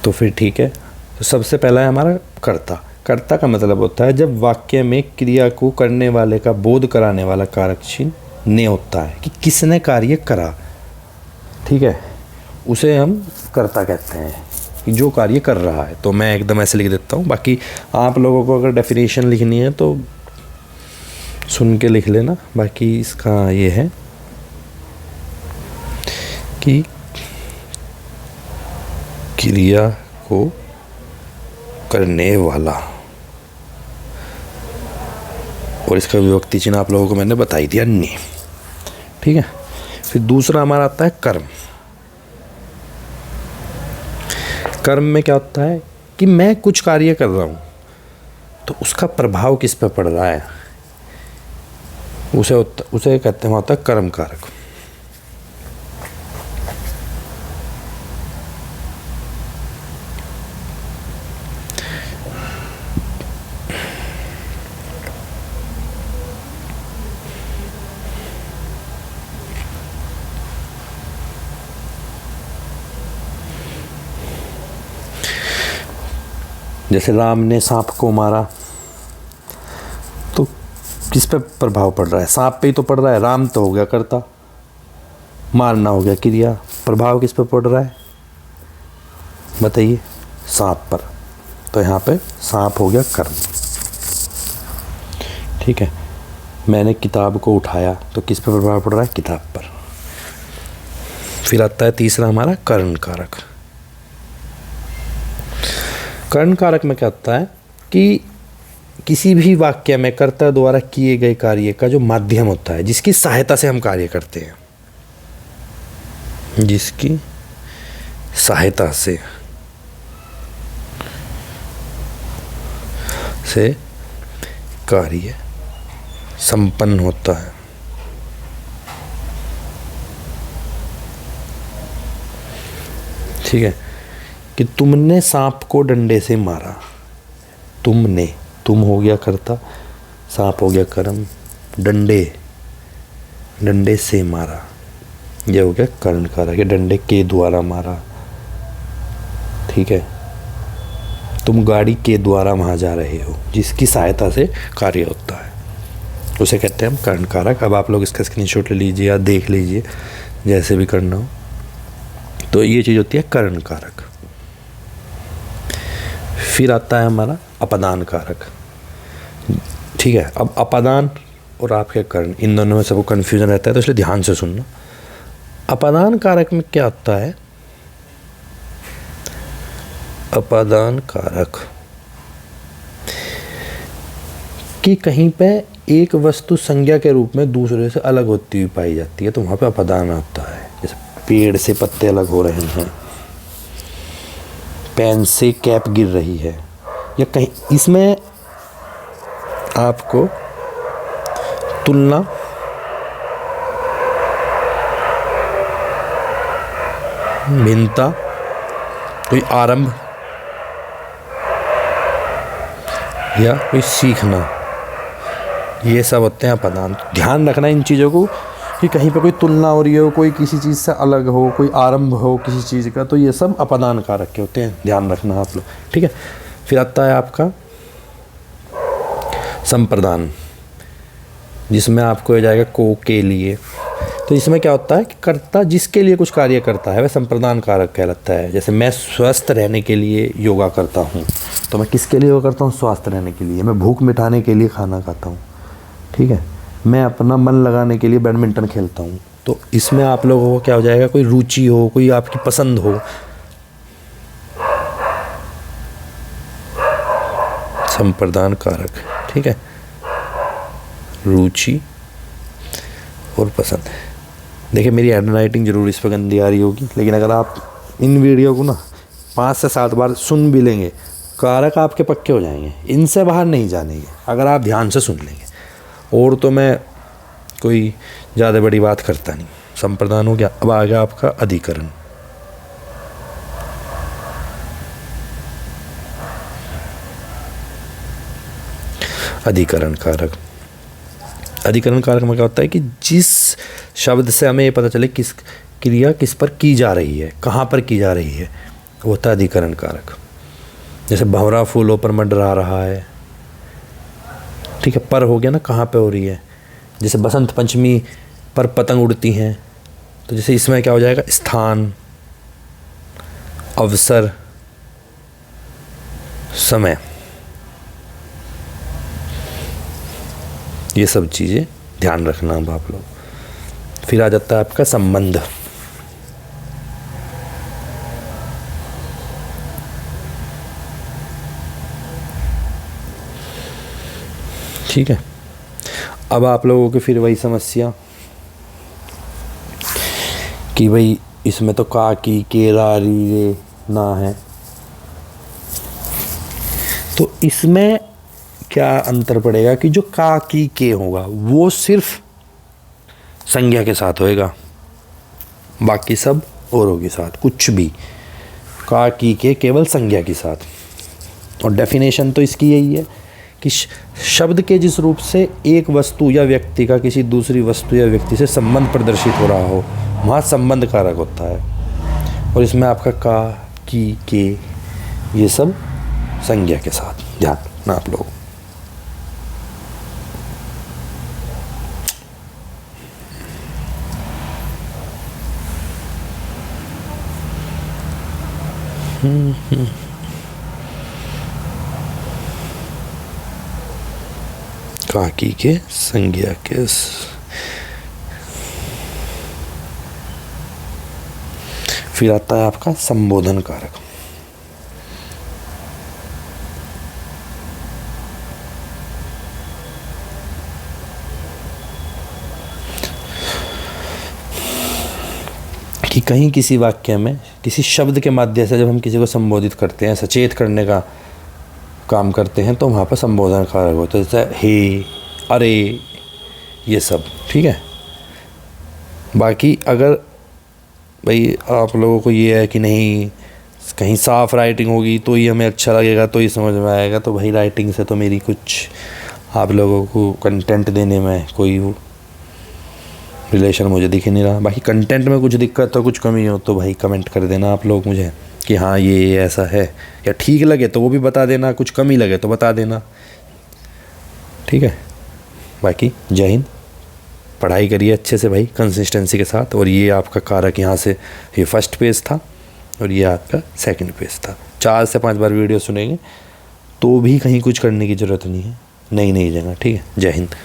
तो फिर ठीक है। तो सबसे पहला है हमारा कर्ता। कर्ता का मतलब होता है जब वाक्य में क्रिया को करने वाले का बोध कराने वाला कारक चिन्ह ने होता है कि किसने कार्य करा, ठीक है, उसे हम कर्ता कहते हैं कि जो कार्य कर रहा है। तो मैं एकदम ऐसे लिख देता हूँ, बाकी आप लोगों को अगर डेफिनेशन लिखनी है तो सुन के लिख लेना। बाकी इसका ये है कि क्रिया को करने वाला, और इसका विभक्ति चिन्ह आप लोगों को मैंने बता ही दिया ने, ठीक है। फिर दूसरा हमारा आता है कर्म। कर्म में क्या होता है कि मैं कुछ कार्य कर रहा हूँ तो उसका प्रभाव किस पर पड़ रहा है, उसे कहते हैं होता है कर्म कारक। जैसे राम ने सांप को मारा तो किस पे प्रभाव पड़ रहा है, सांप पे ही तो पड़ रहा है। राम तो हो गया कर्ता, मारना हो गया क्रिया, प्रभाव किस पे पड़ रहा है बताइए, सांप पर। तो यहाँ पे सांप हो गया कर्म, ठीक है। मैंने किताब को उठाया तो किस पे प्रभाव पड़ रहा है, किताब पर। फिर आता है तीसरा हमारा कर्ण कारक। कर्ण कारक में क्या होता है कि किसी भी वाक्य में कर्ता द्वारा किए गए कार्य का जो माध्यम होता है, जिसकी सहायता से हम कार्य करते हैं, जिसकी सहायता से कार्य संपन्न होता है, ठीक है। कि तुमने सांप को डंडे से मारा, तुमने, तुम हो गया कर्ता, सांप हो गया कर्म, डंडे से मारा, यह हो गया कर्ण कारक। डंडे के द्वारा मारा, ठीक है। तुम गाड़ी के द्वारा वहाँ जा रहे हो, जिसकी सहायता से कार्य होता है, उसे कहते हैं हम कर्ण कारक। अब आप लोग इसका स्क्रीनशॉट ले लीजिए या देख लीजिए, जैसे भी करना हो। तो ये चीज़ होती है कर्ण कारक। फिर आता है हमारा अपादान कारक, ठीक है। अब अपादान और आपके कर्ण, इन दोनों में सबको कन्फ्यूजन रहता है, तो इसलिए ध्यान से सुनना। अपादान कारक में क्या होता है, अपादान कारक कि कहीं पे एक वस्तु संज्ञा के रूप में दूसरे से अलग होती हुई पाई जाती है, तो वहाँ पे अपादान आता है। जैसे पेड़ से पत्ते अलग हो रहे हैं, पेन से कैप गिर रही है, या कहीं इसमें आपको तुलना, भिन्नता, कोई आरंभ या कोई सीखना, ये सब होते हैं अपादान। ध्यान रखना इन चीज़ों को कि कहीं पे कोई तुलना हो रही हो, कोई किसी चीज़ से अलग हो, कोई आरंभ हो किसी चीज़ का, तो ये सब अपादान कारक के होते हैं, ध्यान रखना आप लोग, ठीक है। फिर आता है आपका संप्रदान, जिसमें आपको हो जाएगा को के लिए। तो इसमें क्या होता है कि कर्ता जिसके लिए कुछ कार्य करता है वह संप्रदान कारक कहलाता है। जैसे मैं स्वस्थ रहने के लिए योगा करता हूँ, तो मैं किसके लिए योगा करता हूँ, स्वस्थ रहने के लिए। मैं भूख मिटाने के लिए खाना खाता हूँ, ठीक है। मैं अपना मन लगाने के लिए बैडमिंटन खेलता हूँ। तो इसमें आप लोगों को क्या हो जाएगा, कोई रुचि हो, कोई आपकी पसंद हो, संप्रदान कारक, ठीक है। रुचि और पसंद। देखिए मेरी हैंड राइटिंग जरूर इस पर गंदी आ रही होगी, लेकिन अगर आप इन वीडियो को ना 5 से 7 बार सुन भी लेंगे, कारक आपके पक्के हो जाएंगे, इनसे बाहर नहीं जानेंगे अगर आप ध्यान से सुन लेंगे। और तो मैं कोई ज़्यादा बड़ी बात करता नहीं। संप्रदान हो गया। अब आ गया आपका अधिकरण। अधिकरण कारक, अधिकरण कारक में क्या होता है कि जिस शब्द से हमें ये पता चले किस क्रिया किस पर की जा रही है, कहाँ पर की जा रही है, वो होता है अधिकरण कारक। जैसे भंवरा फूलों पर मंडरा रहा है, ठीक है, पर हो गया ना, कहाँ पे हो रही है। जैसे बसंत पंचमी पर पतंग उड़ती हैं, तो जैसे इसमें क्या हो जाएगा, स्थान, अवसर, समय, ये सब चीज़ें ध्यान रखना अब आप लोग। फिर आ जाता है आपका संबंध। ठीक है, अब आप लोगों की फिर वही समस्या कि भाई इसमें तो का की के रा री रे ना है, तो इसमें क्या अंतर पड़ेगा कि जो का की के होगा वो सिर्फ संज्ञा के साथ होएगा, बाकी सब औरों के साथ कुछ भी, का की के केवल संज्ञा के साथ। और डेफिनेशन तो इसकी यही है कि शब्द के जिस रूप से एक वस्तु या व्यक्ति का किसी दूसरी वस्तु या व्यक्ति से संबंध प्रदर्शित हो रहा हो, वहाँ संबंध कारक होता है। और इसमें आपका का की के ये सब संज्ञा के साथ, ध्यान ना आप लोग। काकी के संज्ञा के फिर आता है आपका संबोधन कारक। कि कहीं किसी वाक्य में किसी शब्द के माध्यम से जब हम किसी को संबोधित करते हैं, सचेत करने का काम करते हैं, तो वहाँ पर संबोधन कारक होता है, जैसे हे, अरे, ये सब, ठीक है। बाकी अगर भाई आप लोगों को ये है कि नहीं कहीं साफ राइटिंग होगी तो ही हमें अच्छा लगेगा, तो ही समझ में आएगा, तो भाई राइटिंग से तो मेरी कुछ आप लोगों को कंटेंट देने में कोई रिलेशन मुझे दिख ही नहीं रहा। बाकी कंटेंट में कुछ दिक्कत हो, कुछ कमी हो, तो भाई कमेंट कर देना आप लोग मुझे कि हाँ ये ऐसा है, या ठीक लगे तो वो भी बता देना, कुछ कमी लगे तो बता देना, ठीक है। बाकी जय हिंद, पढ़ाई करिए अच्छे से भाई, कंसिस्टेंसी के साथ। और ये आपका कारक यहाँ से ये फर्स्ट पेज था और ये आपका सेकंड पेज था। 4 से 5 बार वीडियो सुनेंगे तो भी कहीं कुछ करने की ज़रूरत नहीं है, नई नई जगह, ठीक है। जय हिंद।